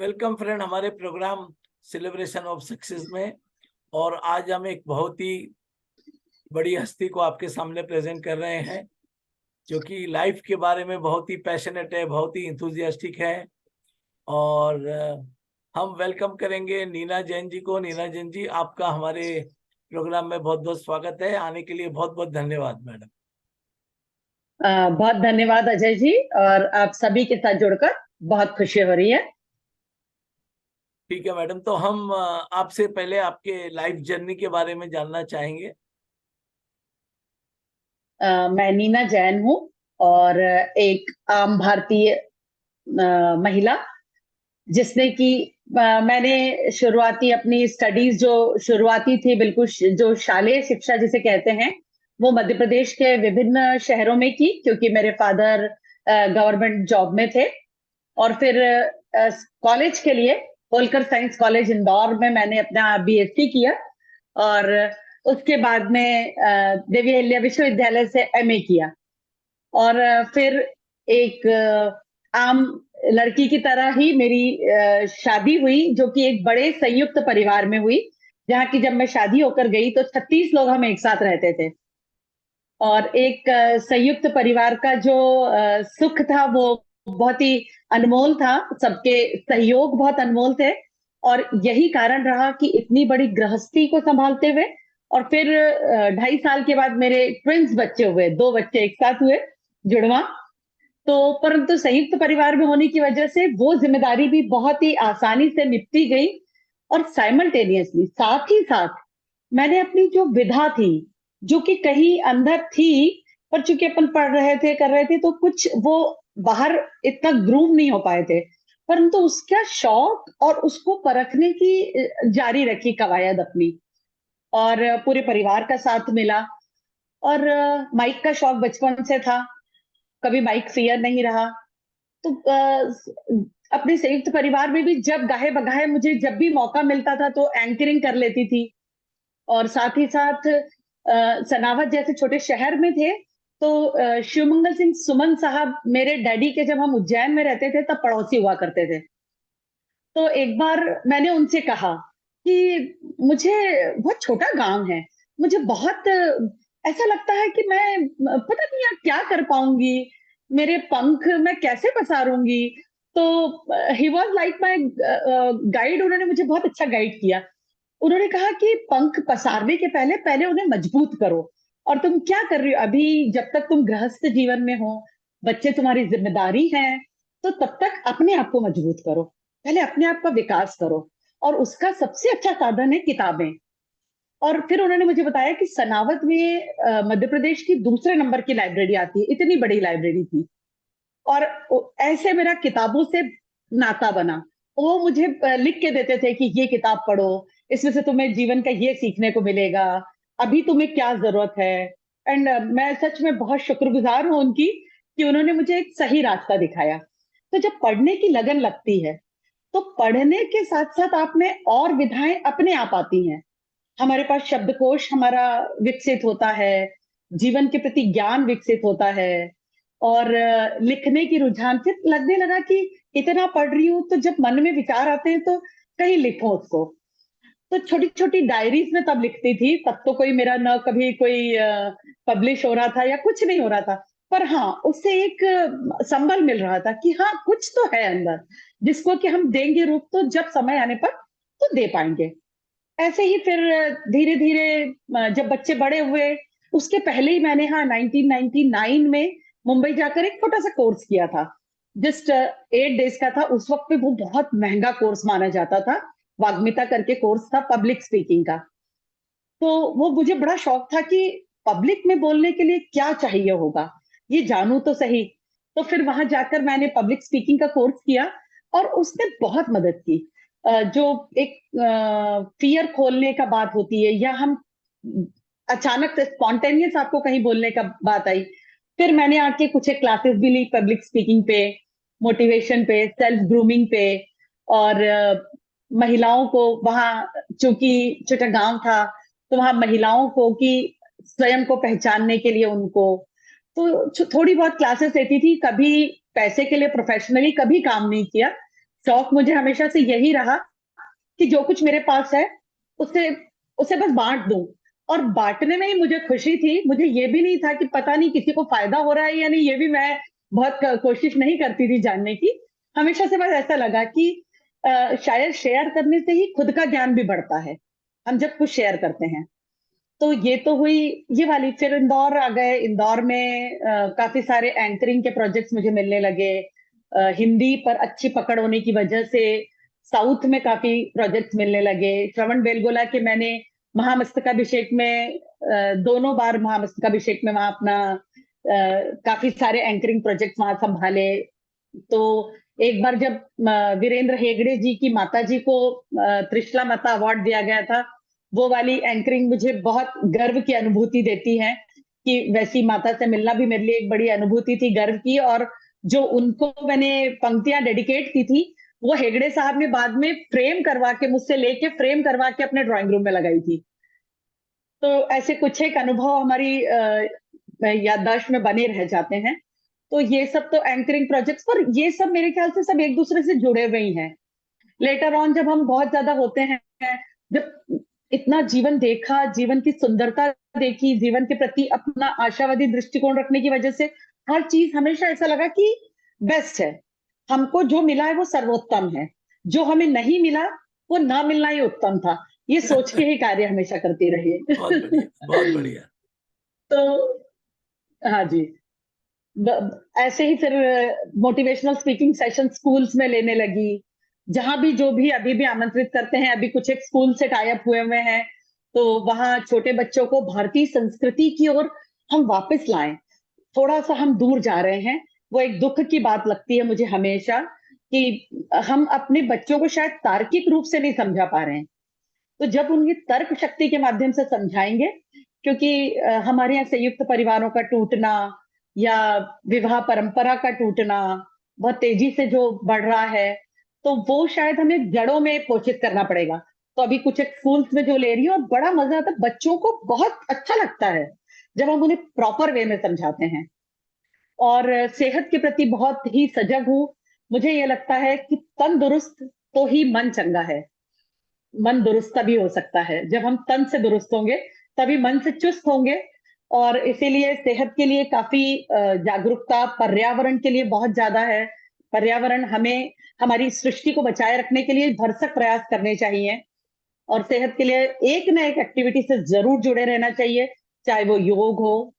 Welcome friend हमारे programme celebration of success में। और आज हम एक बहुत ही बड़ी हस्ती को आपके सामने प्रेजेंट कर रहे हैं, जो कि लाइफ के बारे में बहुत ही पैशनेट है, बहुत ही इंथुजियास्टिक है। और हम वेलकम करेंगे नीना जैन जी को। नीना जैन जी, आपका हमारे प्रोग्राम में बहुत बहुत स्वागत है। आने के लिए बहुत बहुत धन्यवाद मैडम। बहुत धन्यवाद अजय जी, और आप सभी के साथ जुड़कर बहुत खुशी हो रही है। ठीक है मैडम, तो हम आपसे पहले आपके लाइफ जर्नी के बारे में जानना चाहेंगे। मैं नीना जैन हूँ और एक आम भारतीय महिला, जिसने कि मैंने शुरुआती अपनी स्टडीज जो शुरुआती थी, बिल्कुल जो शालेय शिक्षा जिसे कहते हैं, वो मध्य प्रदेश के विभिन्न शहरों में की, क्योंकि मेरे फादर गवर्नमेंट जॉब में थे। और फिर कॉलेज के लिए होलकर साइंस कॉलेज इंदौर में मैंने अपना बीएससी किया, और उसके बाद में देवी अहिल्या विश्वविद्यालय से एमए किया। और फिर एक आम लड़की की तरह ही मेरी शादी हुई, जो कि एक बड़े संयुक्त परिवार में हुई, जहाँ की जब मैं शादी होकर गई तो 36 लोग हम एक साथ रहते थे। और एक संयुक्त परिवार का जो सुख था वो बहुत ही अनमोल था, सबके सहयोग बहुत अनमोल थे। और यही कारण रहा कि इतनी बड़ी गृहस्थी को संभालते हुए, और फिर 2.5 साल के बाद मेरे ट्विंस बच्चे हुए, 2 बच्चे एक साथ हुए, जुड़वा। तो परंतु संयुक्त परिवार में होने की वजह से वो जिम्मेदारी भी बहुत ही आसानी से निपटी गई। और साइमल्टेनियसली, साथ ही साथ, मैंने अपनी जो विधा थी, जो कि कहीं अंदर थी, पर चूंकि अपन पढ़ रहे थे, कर रहे थे, तो कुछ वो बाहर इतना ग्रूव नहीं हो पाए थे, परंतु उसका शौक और उसको परखने की जारी रखी कवायद अपनी। और पूरे परिवार का साथ मिला। और माइक का शौक बचपन से था, कभी माइक फियर नहीं रहा। तो अपने संयुक्त परिवार में भी जब गाहे बगाहे मुझे जब भी मौका मिलता था तो एंकरिंग कर लेती थी। और साथ ही साथ सनावद जैसे छोटे शहर में थे, तो शिवमंगल सिंह सुमन साहब, मेरे डैडी के, जब हम उज्जैन में रहते थे तब पड़ोसी हुआ करते थे। तो एक बार मैंने उनसे कहा कि मुझे, बहुत छोटा गांव है, मुझे बहुत ऐसा लगता है कि मैं पता नहीं यार क्या कर पाऊंगी, मेरे पंख मैं कैसे पसारूंगी। तो he was like my guide, उन्होंने मुझे बहुत अच्छा गाइड किया। उन्होंने कहा कि पंख पसारने के पहले पहले उन्हें मजबूत करो। और तुम क्या कर रही हो अभी, जब तक तुम गृहस्थ जीवन में हो, बच्चे तुम्हारी जिम्मेदारी हैं, तो तब तक अपने आप को मजबूत करो, पहले अपने आप का विकास करो। और उसका सबसे अच्छा साधन है किताबें। और फिर उन्होंने मुझे बताया कि सनावद में मध्य प्रदेश की दूसरे नंबर की लाइब्रेरी आती है, इतनी बड़ी लाइब्रेरी थी। और ऐसे मेरा किताबों से नाता बना। वो मुझे लिख के देते थे कि ये किताब पढ़ो, इसमें से तुम्हें जीवन का ये सीखने को मिलेगा, अभी तुम्हें क्या जरूरत है। एंड मैं सच में बहुत शुक्रगुजार हूं उनकी, कि उन्होंने मुझे एक सही रास्ता दिखाया। तो जब पढ़ने की लगन लगती है, तो पढ़ने के साथ साथ आप में और विधाएं अपने आप आती हैं। हमारे पास शब्दकोश हमारा विकसित होता है, जीवन के प्रति ज्ञान विकसित होता है। और लिखने की रुझान फिर लगने लगा कि इतना पढ़ रही हूँ तो जब मन में विचार आते हैं तो कहीं लिखो उसको। तो छोटी छोटी डायरीज में तब लिखती थी, तब तो कोई मेरा न कभी कोई पब्लिश हो रहा था या कुछ नहीं हो रहा था। पर हाँ, उससे एक संबल मिल रहा था कि हाँ, कुछ तो है अंदर, जिसको कि हम देंगे रूप तो जब समय आने पर तो दे पाएंगे। ऐसे ही फिर धीरे धीरे जब बच्चे बड़े हुए, उसके पहले ही मैंने, हाँ, 1999 में मुंबई जाकर एक छोटा सा कोर्स किया था। जस्ट 8 डेज का था। उस वक्त पे वो बहुत महंगा कोर्स माना जाता था। वाग्मिता करके कोर्स था पब्लिक स्पीकिंग का। तो वो मुझे बड़ा शौक था कि पब्लिक में बोलने के लिए क्या चाहिए होगा, ये जानूं तो सही। तो फिर वहां जाकर मैंने पब्लिक स्पीकिंग का कोर्स किया, और उसने बहुत मदद की। जो एक फियर खोलने का बात होती है, या हम अचानक से स्पॉन्टेनियस आपको कहीं बोलने का बात आई, फिर मैंने आके कुछ एक क्लासेस भी ली पब्लिक स्पीकिंग पे, मोटिवेशन पे, सेल्फ ग्रूमिंग पे। और महिलाओं को वहाँ, चूंकि छोटा गांव था, तो वहां महिलाओं को कि स्वयं को पहचानने के लिए उनको, तो थोड़ी बहुत क्लासेस लेती थी। कभी पैसे के लिए प्रोफेशनली कभी काम नहीं किया, शौक मुझे हमेशा से यही रहा कि जो कुछ मेरे पास है उसे उसे बस बांट दूं। और बांटने में ही मुझे खुशी थी, मुझे ये भी नहीं था कि पता नहीं किसी को फायदा हो रहा है या नहीं, ये भी मैं बहुत कोशिश नहीं करती थी जानने की। हमेशा से बस ऐसा लगा कि शायद शेयर करने से ही खुद का ज्ञान भी बढ़ता है, हम जब कुछ शेयर करते हैं। तो ये तो हुई ये वाली। फिर इंदौर आ गए। इंदौर में काफी सारे एंकरिंग के प्रोजेक्ट्स मुझे मिलने लगे। हिंदी पर अच्छी पकड़ होने की वजह से साउथ में काफी प्रोजेक्ट्स मिलने लगे। श्रवण बेलगोला के मैंने महामस्तकाभिषेक में दोनों बार महामस्तकाभिषेक में वहां अपना काफी सारे एंकरिंग प्रोजेक्ट्स वहां संभाले। तो एक बार जब वीरेंद्र हेगड़े जी की माता जी को त्रिशला माता अवार्ड दिया गया था, वो वाली एंकरिंग मुझे बहुत गर्व की अनुभूति देती है कि वैसी माता से मिलना भी मेरे लिए एक बड़ी अनुभूति थी, गर्व की। और जो उनको मैंने पंक्तियां डेडिकेट की थी, वो हेगड़े साहब ने बाद में फ्रेम करवा के, मुझसे लेके फ्रेम करवा के अपने ड्राइंग रूम में लगाई थी। तो ऐसे कुछ एक अनुभव हमारी याददाश्त में बने रह जाते हैं। तो ये सब तो एंकरिंग प्रोजेक्ट्स, पर ये सब मेरे ख्याल से सब एक दूसरे से जुड़े हुए ही हैं। लेटर ऑन जब हम बहुत ज्यादा होते हैं, जब इतना जीवन देखा, जीवन की सुंदरता देखी, जीवन के प्रति अपना आशावादी दृष्टिकोण रखने की वजह से हर चीज हमेशा ऐसा लगा कि बेस्ट है। हमको जो मिला है वो सर्वोत्तम है, जो हमें नहीं मिला वो ना मिलना ही उत्तम था। ये सोच के ही कार्य हमेशा करती रही बहुत बढ़िया, बहुत बढ़िया। तो हाँ जी, ऐसे ही फिर मोटिवेशनल स्पीकिंग सेशन स्कूल्स में लेने लगी। जहां भी जो भी अभी भी आमंत्रित करते हैं, अभी कुछ एक स्कूल से टाई अप हुए हुए हैं, तो वहां छोटे बच्चों को भारतीय संस्कृति की ओर हम वापस लाएं। थोड़ा सा हम दूर जा रहे हैं, वो एक दुख की बात लगती है मुझे हमेशा, कि हम अपने बच्चों को शायद तार्किक रूप से नहीं समझा पा रहे हैं। तो जब उन्हें तर्क शक्ति के माध्यम से समझाएंगे, क्योंकि हमारे यहाँ संयुक्त परिवारों का टूटना या विवाह परंपरा का टूटना बहुत तेजी से जो बढ़ रहा है, तो वो शायद हमें जड़ों में पोषित करना पड़ेगा। तो अभी कुछ एक स्कूल्स में जो ले रही है, और बड़ा मजा आता है, बच्चों को बहुत अच्छा लगता है जब हम उन्हें प्रॉपर वे में समझाते हैं। और सेहत के प्रति बहुत ही सजग हूँ। मुझे ये लगता है कि तंदुरुस्त तो ही मन चंगा है। मन दुरुस्त तभी हो सकता है जब हम तन से दुरुस्त होंगे, तभी मन से चुस्त होंगे। और इसीलिए सेहत के लिए काफी जागरूकता पर्यावरण के लिए बहुत ज्यादा है। पर्यावरण हमें हमारी सृष्टि को बचाए रखने के लिए भरसक प्रयास करने चाहिए। और सेहत के लिए एक ना एक एक्टिविटी से जरूर जुड़े रहना चाहिए, चाहे वो योग हो,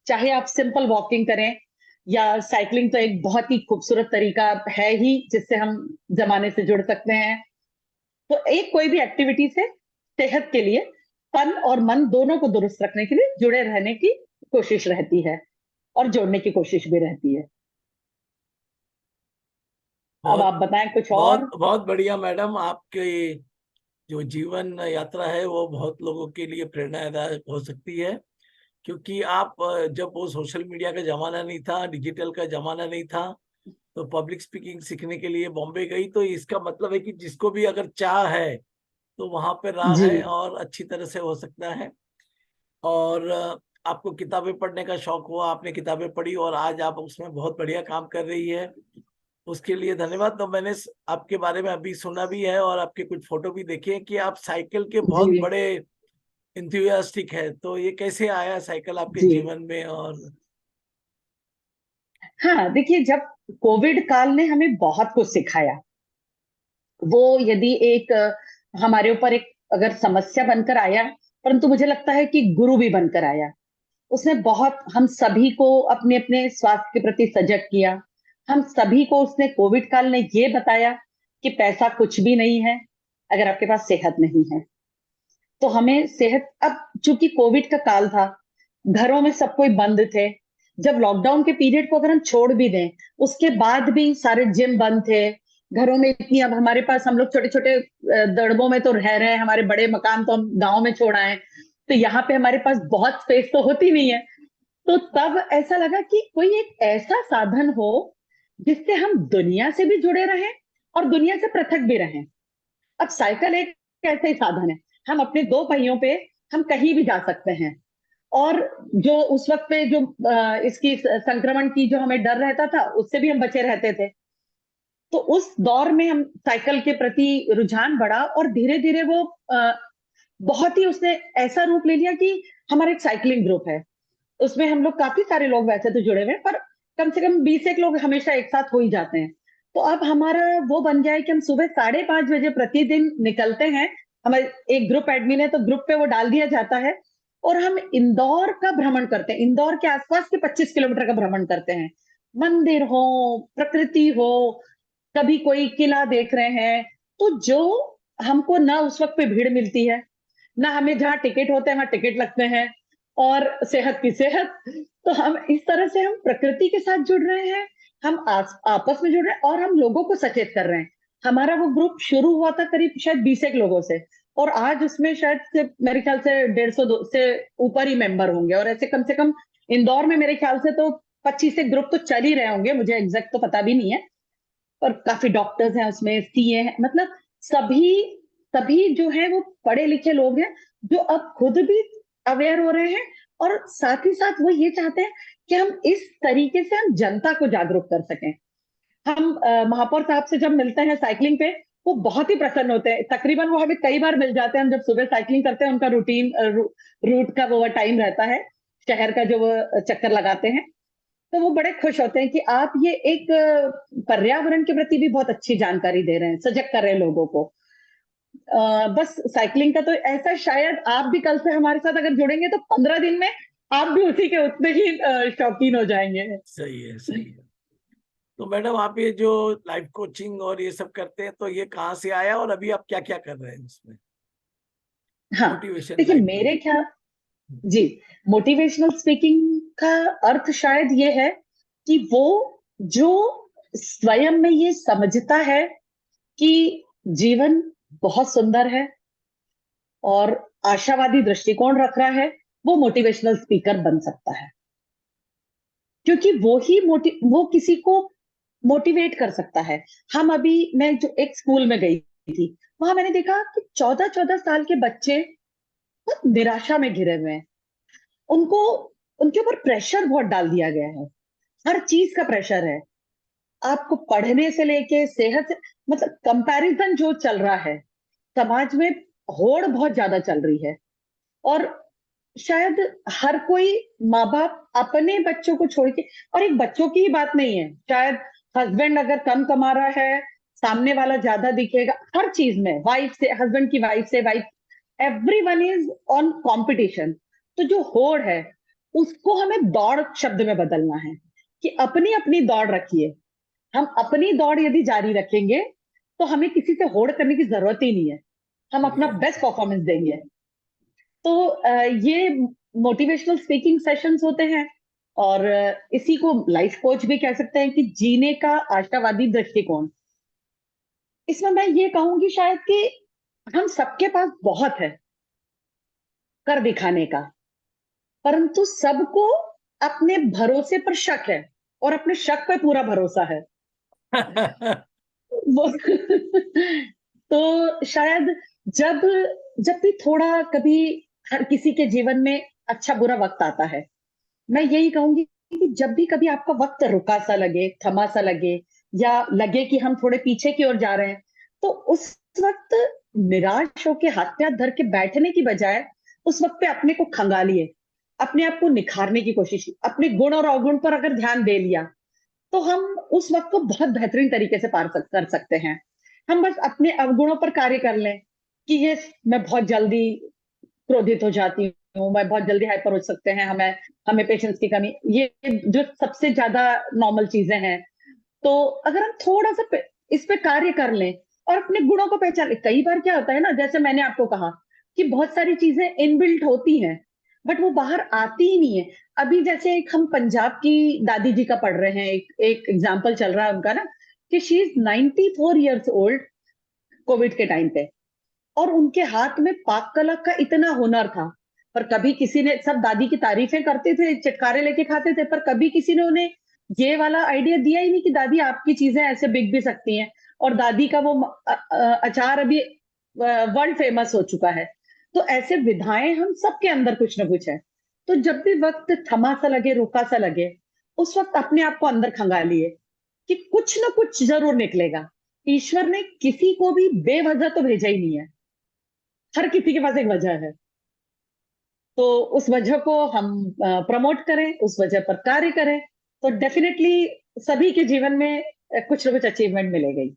चाहे आप सिंपल वॉकिंग करें, या साइकिलिंग तो एक बहुत ही खूबसूरत तरीका है ही जिससे हम जमाने से जुड़ सकते हैं। तो एक कोई भी एक्टिविटी से सेहत के लिए तन और मन दोनों को दुरुस्त रखने के लिए जुड़े रहने की कोशिश रहती है, और जोड़ने की कोशिश भी रहती है। अब बहुत आप बताएं कुछ बहुत और। बहुत बढ़िया मैडम। आपके जो जीवन यात्रा है वो बहुत लोगों के लिए प्रेरणादायक हो सकती है, क्योंकि आप जब वो सोशल मीडिया का जमाना नहीं था, डिजिटल का जमाना नहीं था, तो पब्लिक स्पीकिंग सीखने के लिए बॉम्बे गई। तो इसका मतलब है कि जिसको भी अगर चाह है तो वहां पे राह जी है और अच्छी तरह से हो सकता है। और आपको किताबें पढ़ने का शौक हुआ, आपने किताबें पढ़ी और आज आप उसमें बहुत बढ़िया काम कर रही है, उसके लिए धन्यवाद। तो मैंने आपके बारे में अभी सुना भी है और आपके कुछ फोटो भी देखे हैं कि आप साइकिल के जी बहुत बड़े इंथुसियास्टिक है। तो ये कैसे आया साइकिल आपके जी। जीवन में? और हाँ देखिए, जब कोविड काल ने हमें बहुत कुछ सिखाया, वो यदि एक हमारे ऊपर एक अगर समस्या बनकर आया, परंतु मुझे लगता है कि गुरु भी बनकर आया। उसने बहुत हम सभी को अपने अपने स्वास्थ्य के प्रति सजग किया। हम सभी को उसने, कोविड काल ने ये बताया कि पैसा कुछ भी नहीं है अगर आपके पास सेहत नहीं है। तो हमें सेहत, अब चूंकि कोविड का काल था, घरों में सब कोई बंद थे। जब लॉकडाउन के पीरियड को अगर हम छोड़ भी दें, उसके बाद भी सारे जिम बंद थे। घरों में इतनी, अब हमारे पास, हम लोग छोटे छोटे दड़बों में तो रह रहे हैं, हमारे बड़े मकान तो हम गांव में छोड़ आए, तो यहाँ पे हमारे पास बहुत स्पेस तो होती नहीं है। तो तब ऐसा लगा कि कोई एक ऐसा साधन हो जिससे हम दुनिया से भी जुड़े रहें और दुनिया से पृथक भी रहें। अब साइकिल एक ऐसे ही साधन है, हम अपने दो पहियों पे हम कहीं भी जा सकते हैं। और जो उस वक्त पे जो इसकी संक्रमण की जो हमें डर रहता था, उससे भी हम बचे रहते थे। तो उस दौर में हम साइकिल के प्रति रुझान बढ़ा और धीरे धीरे वो बहुत ही उसने ऐसा रूप ले लिया कि हमारा एक साइकिलिंग ग्रुप है। उसमें हम लोग काफी सारे लोग वैसे तो जुड़े हुए हैं, पर कम से कम 20 एक लोग हमेशा एक साथ हो ही जाते हैं। तो अब हमारा वो बन गया है कि हम सुबह 5:30 बजे प्रतिदिन निकलते हैं। हमारे एक ग्रुप एडमिन है, तो ग्रुप पे वो डाल दिया जाता है और हम इंदौर का भ्रमण करते हैं। इंदौर के आसपास के 25 किलोमीटर का भ्रमण करते हैं। मंदिर हो, प्रकृति हो, कभी कोई किला देख रहे हैं, तो जो हमको ना उस वक्त पे भीड़ मिलती है, ना हमें जहाँ टिकट होते हैं वहां टिकट लगते हैं, और सेहत की सेहत। तो हम इस तरह से हम प्रकृति के साथ जुड़ रहे हैं, हम आपस में जुड़ रहे हैं और हम लोगों को सचेत कर रहे हैं। हमारा वो ग्रुप शुरू हुआ था करीब शायद 20 एक लोगों से, और आज उसमें शायद से मेरे ख्याल से 150 से ऊपर ही मेंबर होंगे। और ऐसे कम से कम इंदौर में मेरे ख्याल से तो 25 एक ग्रुप तो चल ही रहे होंगे, मुझे एग्जैक्ट तो पता भी नहीं है। और काफी डॉक्टर्स हैं उसमें, सीए हैं, मतलब सभी सभी जो है वो पढ़े लिखे लोग हैं, जो अब खुद भी अवेयर हो रहे हैं। और साथ ही साथ वो ये चाहते हैं कि हम इस तरीके से हम जनता को जागरूक कर सकें। हम महापौर साहब से जब मिलते हैं साइकिलिंग पे, वो बहुत ही प्रसन्न होते हैं। तकरीबन वो हमें कई बार मिल जाते हैं, हम जब सुबह साइकिलिंग करते हैं, उनका रूटीन रूट का वो टाइम रहता है, शहर का जो वो चक्कर लगाते हैं। तो वो बड़े खुश होते हैं कि आप ये एक पर्यावरण के प्रति भी बहुत अच्छी जानकारी दे रहे हैं, सजग कर रहे हैं लोगों को। बस साइकिलिंग का तो ऐसा, शायद आप भी कल से हमारे साथ अगर जुड़ेंगे तो 15 दिन में आप भी उसी के उतने ही शौकीन हो जाएंगे। सही है, सही है। तो मैडम, आप ये जो लाइफ कोचिंग और ये सब करते हैं, तो ये कहाँ से आया और अभी आप क्या क्या कर रहे हैं उसमें? हाँ, मोटिवेशन देखिए लाइफ मेरे ख्याल जी, मोटिवेशनल स्पीकिंग का अर्थ शायद ये है कि वो जो स्वयं में ये समझता है कि जीवन बहुत सुंदर है और आशावादी दृष्टिकोण रख रहा है, वो मोटिवेशनल स्पीकर बन सकता है। क्योंकि वो किसी को मोटिवेट कर सकता है। मैं जो एक स्कूल में गई थी, वहां मैंने देखा कि 14-14 साल के बच्चे बहुत निराशा में घिरे हुए हैं। उनको उनके ऊपर प्रेशर बहुत डाल दिया गया है, हर चीज का प्रेशर है। आपको पढ़ने से लेके सेहत से, मतलब कंपैरिजन जो चल रहा है समाज में, होड़ बहुत ज्यादा चल रही है। और शायद हर कोई माँ बाप अपने बच्चों को छोड़ के, और एक बच्चों की ही बात नहीं है, शायद हस्बैंड अगर कम कमा रहा है, सामने वाला ज्यादा दिखेगा, हर चीज में, वाइफ से हस्बैंड की वाइफ से wife, everyone is on competition. तो जो होड़ है उसको हमें दौड़ शब्द में बदलना है, कि अपनी अपनी दौड़ रखिए। हम अपनी दौड़ यदि जारी रखेंगे तो हमें किसी से होड़ करने की जरूरत ही नहीं है, हम अपना बढ़िया। बेस्ट परफॉर्मेंस देंगे। तो ये मोटिवेशनल स्पीकिंग सेशंस होते हैं, और इसी को लाइफ कोच भी कह सकते हैं, कि जीने का आशावादी दृष्टिकोण। इसमें मैं ये कहूंगी शायद कि हम सबके पास बहुत है कर दिखाने का, परंतु सबको अपने भरोसे पर शक है, और अपने शक पे पूरा भरोसा है। वो तो शायद जब जब भी थोड़ा कभी हर किसी के जीवन में अच्छा बुरा वक्त आता है, मैं यही कहूंगी कि जब भी कभी आपका वक्त रुका सा लगे, थमा सा लगे, या लगे कि हम थोड़े पीछे की ओर जा रहे हैं, तो उस वक्त निराश होके हाथ पे हाथ धर के बैठने की बजाय उस वक्त पे अपने को खंगालिए, अपने आप को निखारने की कोशिश की, अपने गुण और अवगुण पर अगर ध्यान दे लिया, तो हम उस वक्त को बहुत बेहतरीन तरीके से कर सकते हैं। हम बस अपने अवगुणों पर कार्य कर लें, कि ये मैं बहुत जल्दी क्रोधित हो जाती हूँ, मैं बहुत जल्दी हाइपर हो सकते हैं, हमें हमें पेशेंस की कमी, ये जो सबसे ज्यादा नॉर्मल चीजें हैं। तो अगर हम थोड़ा सा इस पे कार्य कर लें और अपने गुणों को पहचान लें, कई बार क्या होता है ना, जैसे मैंने आपको कहा कि बहुत सारी चीजें इनबिल्ट होती हैं, बट वो बाहर आती ही नहीं है। अभी जैसे एक हम पंजाब की दादी जी का पढ़ रहे हैं, एक एग्जाम्पल चल रहा है उनका ना, कि she is 94 years old Covid के टाइम पे, और उनके हाथ में पाक कला का इतना हुनर था। पर कभी किसी ने, सब दादी की तारीफें करते थे, चटकारे लेके खाते थे, पर कभी किसी ने उन्हें ये वाला आइडिया दिया ही नहीं कि दादी आपकी चीजें ऐसे बिक भी सकती हैं। और दादी का वो अचार अभी वर्ल्ड फेमस हो चुका है। तो ऐसे विधाएं हम सबके अंदर कुछ ना कुछ है। तो जब भी वक्त थमा सा लगे, रुका सा लगे, उस वक्त अपने आप को अंदर खंगालिए, कि कुछ ना कुछ जरूर निकलेगा। ईश्वर ने किसी को भी बेवजह तो भेजा ही नहीं है, हर किसी के पास एक वजह है। तो उस वजह को हम प्रमोट करें, उस वजह पर कार्य करें, तो डेफिनेटली सभी के जीवन में कुछ ना कुछ अचीवमेंट मिलेगा ही।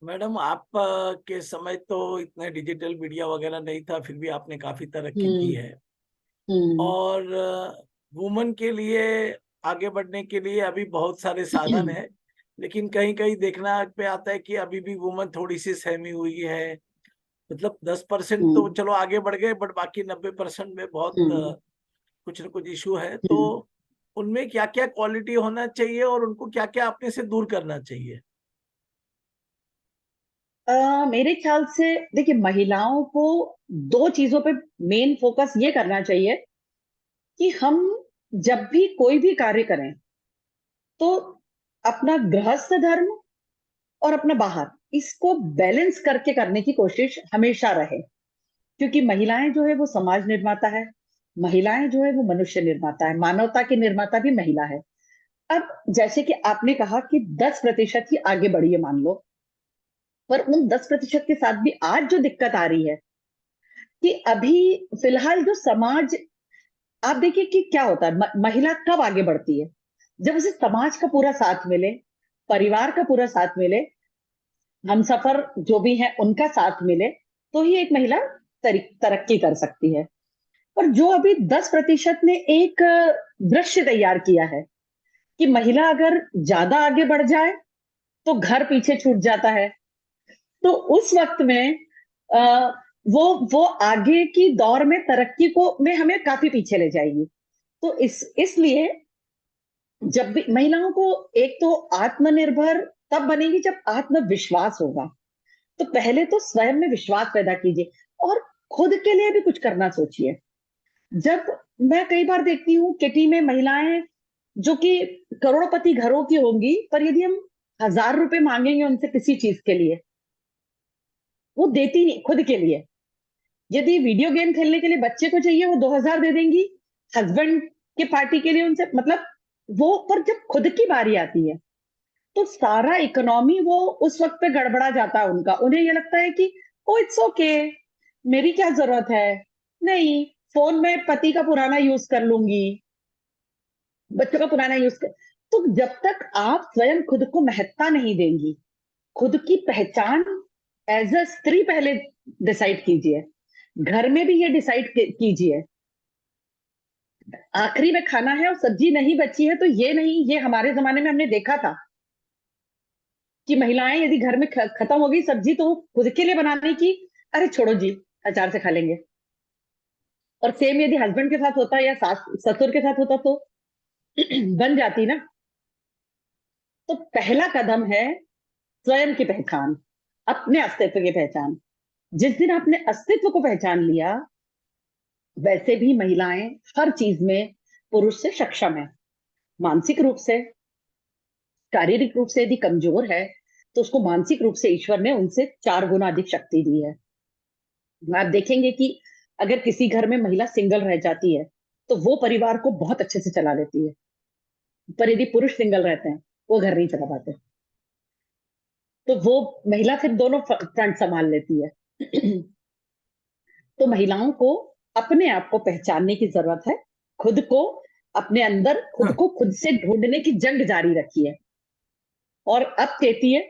मैडम आप के समय तो इतने डिजिटल मीडिया वगैरह नहीं था, फिर भी आपने काफी तरक्की की हम्म। है। हम्म। और वुमन के लिए आगे बढ़ने के लिए अभी बहुत सारे साधन हैं, लेकिन कहीं कहीं देखना पे आता है कि अभी भी वुमन थोड़ी सी सहमी हुई है। मतलब 10% तो हम्म। चलो आगे बढ़ गए, बट बाकी 90% में बहुत हम्म। कुछ न कुछ इशू है। तो हम्म। उनमें क्या क्या क्वालिटी होना चाहिए और उनको क्या क्या अपने से दूर करना चाहिए? मेरे ख्याल से देखिए, महिलाओं को दो चीजों पे मेन फोकस ये करना चाहिए कि हम जब भी कोई भी कार्य करें तो अपना गृहस्थ धर्म और अपना बाहर, इसको बैलेंस करके करने की कोशिश हमेशा रहे। क्योंकि महिलाएं जो है वो समाज निर्माता है, महिलाएं जो है वो मनुष्य निर्माता है, मानवता की निर्माता भी महिला है। अब जैसे कि आपने कहा कि 10% ही आगे बढ़ी है मान लो, पर उन 10% के साथ भी आज जो दिक्कत आ रही है कि अभी फिलहाल जो समाज, आप देखिए कि क्या होता है, महिला कब आगे बढ़ती है? जब उसे समाज का पूरा साथ मिले, परिवार का पूरा साथ मिले, हमसफर जो भी है उनका साथ मिले, तो ही एक महिला तरक्की कर सकती है। और जो अभी 10% ने एक दृश्य तैयार किया है कि महिला अगर ज्यादा आगे बढ़ जाए तो घर पीछे छूट जाता है, तो उस वक्त में आ, वो आगे की दौर में तरक्की को में हमें काफी पीछे ले जाएगी। तो इसलिए जब भी महिलाओं को, एक तो आत्मनिर्भर तब बनेगी जब आत्मविश्वास होगा। तो पहले तो स्वयं में विश्वास पैदा कीजिए और खुद के लिए भी कुछ करना सोचिए। जब मैं कई बार देखती हूँ किटी में महिलाएं जो कि करोड़पति घरों की होंगी, पर यदि हम 1000 रुपए मांगेंगे उनसे किसी चीज के लिए, वो देती नहीं खुद के लिए। यदि वीडियो गेम खेलने के लिए बच्चे को चाहिए, वो 2000 दे देंगी। हस्बैंड के पार्टी के लिए उनसे मतलब वो, पर जब खुद की बारी आती है तो सारा इकोनॉमी वो उस वक्त पे गड़बड़ा जाता है उनका। उन्हें ये लगता है कि ओ इट्स ओके, मेरी क्या जरूरत है, नहीं, फोन में पति का पुराना यूज कर लूंगी, बच्चों का पुराना यूज कर। तो जब तक आप स्वयं खुद को महत्ता नहीं देंगी, खुद की पहचान एज अ स्त्री पहले डिसाइड कीजिए, घर में भी ये डिसाइड कीजिए। आखिरी में खाना है और सब्जी नहीं बची है तो ये नहीं, ये हमारे जमाने में हमने देखा था कि महिलाएं यदि घर में खत्म हो गई सब्जी तो वो खुद के लिए बनाने की, अरे छोड़ो जी, अचार से खा लेंगे। और सेम यदि हस्बैंड के साथ होता या सास ससुर के साथ होता तो बन जाती ना। तो पहला कदम है स्वयं की पहचान, अपने अस्तित्व की पहचान। जिस दिन आपने अस्तित्व को पहचान लिया, वैसे भी महिलाएं हर चीज में पुरुष से सक्षम है। मानसिक रूप से, शारीरिक रूप से यदि कमजोर है तो उसको मानसिक रूप से ईश्वर ने उनसे 4 गुना अधिक शक्ति दी है। आप देखेंगे कि अगर किसी घर में महिला सिंगल रह जाती है तो वो परिवार को बहुत अच्छे से चला लेती है, पर यदि पुरुष सिंगल रहते हैं वो घर नहीं चला पाते। तो वो महिला फिर दोनों फ्रंट संभाल लेती है। तो महिलाओं को अपने आप को पहचानने की जरूरत है, खुद को, अपने अंदर खुद को खुद से ढूंढने की जंग जारी रखिए। और अब कहती है,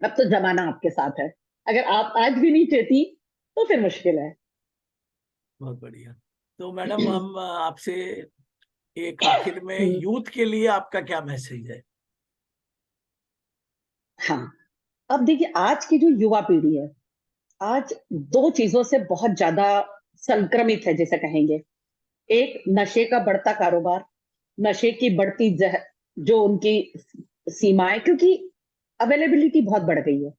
अब तो जमाना आपके साथ है, अगर आप आज भी नहीं चाहती तो फिर मुश्किल है। बहुत बढ़िया। तो मैडम हम आपसे एक आखिर में, यूथ के लिए आपका क्या मैसेज है? हाँ, अब देखिए आज की जो युवा पीढ़ी है, आज दो चीजों से बहुत ज्यादा संक्रमित है जैसे कहेंगे। एक, नशे का बढ़ता कारोबार, नशे की बढ़ती जो उनकी सीमाएं, क्योंकि अवेलेबिलिटी बहुत बढ़ गई है।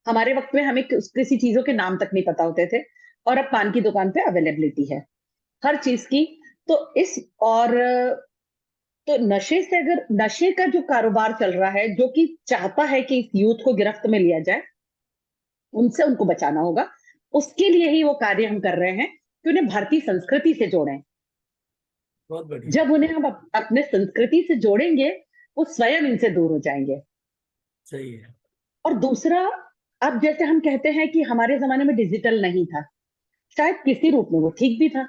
हमारे वक्त में हमें किसी चीजों के नाम तक नहीं पता होते थे, और अब पान की दुकान पे अवेलेबिलिटी है हर चीज की। तो इस और तो नशे से, अगर नशे का जो कारोबार चल रहा है जो कि चाहता है कि इस यूथ को गिरफ्त में लिया जाए, उनसे उनको बचाना होगा। उसके लिए ही वो कार्य हम कर रहे हैं कि उन्हें भारतीय संस्कृति से जोड़ें। बहुत बढ़िया। जब उन्हें हम अपने संस्कृति से जोड़ेंगे, वो स्वयं इनसे दूर हो जाएंगे। सही है। और दूसरा, अब जैसे हम कहते हैं कि हमारे जमाने में डिजिटल नहीं था, शायद किसी रूप में वो ठीक भी था,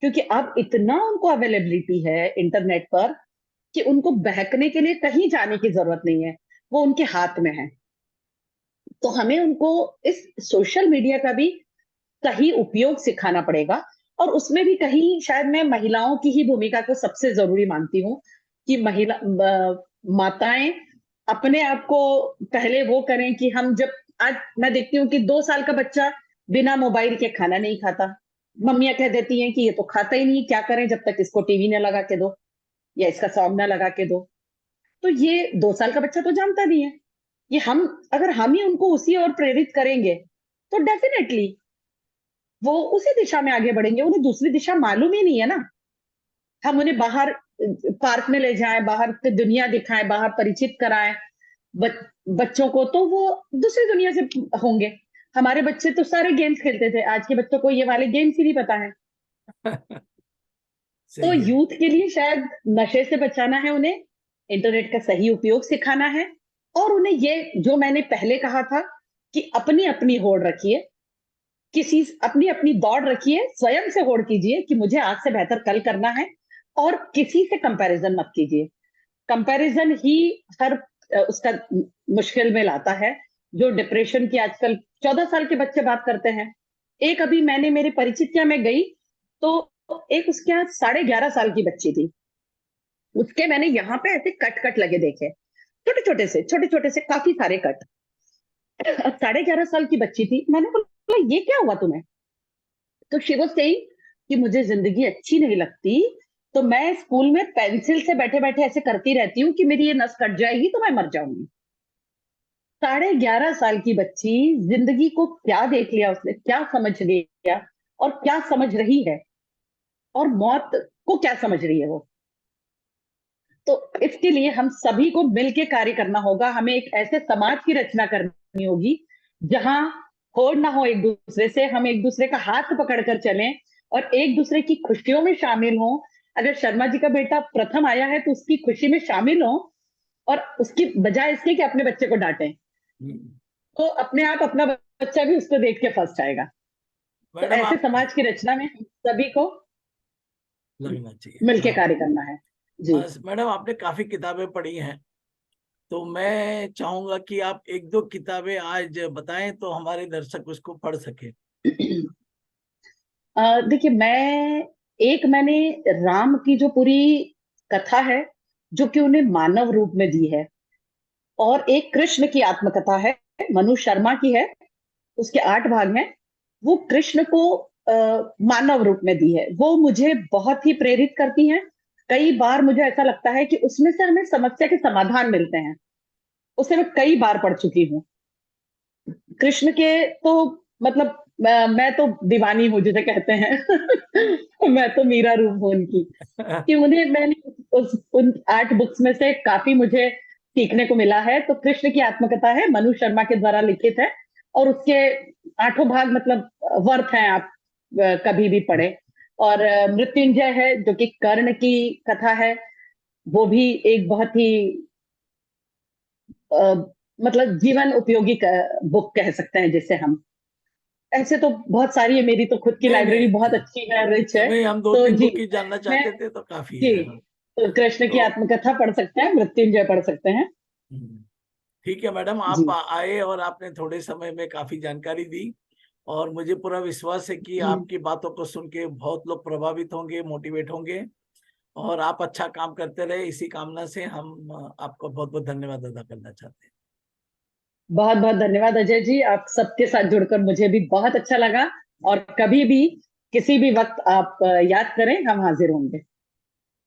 क्योंकि अब इतना उनको अवेलेबिलिटी है इंटरनेट पर कि उनको बहकने के लिए कहीं जाने की जरूरत नहीं है, वो उनके हाथ में है। तो हमें उनको इस सोशल मीडिया का भी सही उपयोग सिखाना पड़ेगा। और उसमें भी कहीं शायद मैं महिलाओं की ही भूमिका को सबसे जरूरी मानती हूँ कि माताएं अपने आप को पहले वो करें कि हम जब, आज मैं देखती हूँ कि 2 साल का बच्चा बिना मोबाइल के खाना नहीं खाता। मम्मियां कह देती हैं कि ये तो खाता ही नहीं, क्या करें जब तक इसको टीवी न लगा के दो या इसका सॉन्ग न लगा के दो। तो ये 2 साल का बच्चा तो जानता नहीं है। ये हम, अगर हम ही उनको उसी ओर प्रेरित करेंगे तो डेफिनेटली वो उसी दिशा में आगे बढ़ेंगे। उन्हें दूसरी दिशा मालूम ही नहीं है ना। हम उन्हें बाहर पार्क में ले जाएं, बाहर की दुनिया दिखाएं, बाहर परिचित कराएं बच्चों को, तो वो दूसरी दुनिया से होंगे। हमारे बच्चे तो सारे गेम्स खेलते थे, आज के बच्चों को ये वाले गेम्स ही नहीं पता है। तो सही है। यूथ के लिए शायद नशे से बचाना है, उन्हें इंटरनेट का सही उपयोग सिखाना है। और उन्हें ये जो मैंने पहले कहा था कि अपनी अपनी होड़ रखिए, किसी अपनी अपनी दौड़ रखिए, स्वयं से होड़ कीजिए कि मुझे आज से बेहतर कल करना है, और किसी से कंपैरिजन मत कीजिए। कंपैरिजन ही हर उसका मुश्किल में लाता है। जो डिप्रेशन की आजकल 14 साल के बच्चे बात करते हैं। एक अभी मैंने मेरे परिचितिया में गई, तो एक उसके यहाँ 11.5 साल की बच्ची थी। उसके मैंने यहाँ पे ऐसे कट कट लगे देखे, छोटे छोटे से काफी सारे कट। अब 11.5 साल की बच्ची थी। मैंने बोला ये क्या हुआ तुम्हें? तो शी वाज सेइंग कि मुझे जिंदगी अच्छी नहीं लगती, तो मैं स्कूल में पेंसिल से बैठे बैठे ऐसे करती रहती हूँ कि मेरी ये नस कट जाएगी तो मैं मर जाऊंगी। 11.5 साल की बच्ची, जिंदगी को क्या देख लिया उसने, क्या समझ लिया, और क्या समझ रही है, और मौत को क्या समझ रही है वो। तो इसके लिए हम सभी को मिलकर कार्य करना होगा। हमें एक ऐसे समाज की रचना करनी होगी जहां होड़ ना हो एक दूसरे से, हम एक दूसरे का हाथ पकड़कर चलें और एक दूसरे की खुशियों में शामिल हों। अगर शर्मा जी का बेटा प्रथम आया है तो उसकी खुशी में शामिल हों, और उसकी बजाय इसके कि अपने बच्चे को डांटें, हम्म। तो अपने आप अपना बच्चा भी उसको देख के फंस जाएगा। तो मैडम ऐसे आप समाज की रचना में हम सभी को लगना चाहिए, मिलके हाँ। कार्य करना है। जी। मैडम आपने काफी किताबें पढ़ी हैं, तो मैं चाहूंगा कि आप एक दो किताबें आज बताएं तो हमारे दर्शक उसको पढ़ सके। देखिए, मैंने राम की जो पूरी कथा है, जो कि उन्हें मानव रूप में दी है, और एक कृष्ण की आत्मकथा है, मनु शर्मा की है, उसके 8 भाग हैं। वो कृष्ण को मानव रूप में दी है, वो मुझे बहुत ही प्रेरित करती हैं। कई बार मुझे ऐसा लगता है कि उसमें से हमें समस्या के समाधान मिलते हैं। उसे मैं कई बार पढ़ चुकी हूँ। कृष्ण के तो मतलब मैं तो दीवानी हूँ जिसे कहते हैं। मैं तो मीरा रूप हूँ उनकी, कि उन्हें मैंने उन 8 बुक्स में से काफी मुझे सीखने को मिला है। तो कृष्ण की आत्मकथा है, मनु शर्मा के द्वारा लिखित है, और उसके 8 भाग मतलब वर्थ हैं, आप कभी भी पढ़े। और मृत्युंजय है जो कि कर्ण की कथा है, वो भी एक बहुत ही अ, मतलब जीवन उपयोगी बुक कह सकते हैं जिसे हम। ऐसे तो बहुत सारी है, मेरी तो खुद की नहीं लाइब्रेरी नहीं, बहुत अच्छी है, रिच है। नहीं हम दो तो तीन जी, बुक ही जानना मैं, चाहते थे तो काफी जी, है, हाँ। तो कृष्ण की तो आत्मकथा पढ़ सकते हैं, मृत्युंजय पढ़ सकते हैं। हम्म, ठीक है मैडम, जी। आप आए और आपने थोड़े समय में काफी जानकारी दी, और मुझे पूरा विश्वास है कि हम्म। आपकी बातों को सुन के बहुत लोग प्रभावित होंगे, मोटिवेट होंगे, और आप अच्छा काम करते रहे, इसी कामना से हम आपको बहुत बहुत धन्यवाद अदा करना चाहते हैं। बहुत बहुत धन्यवाद अजय जी, आप सबके साथ जुड़कर मुझे भी बहुत अच्छा लगा। और कभी भी किसी भी वक्त आप याद करें, हम हाजिर होंगे।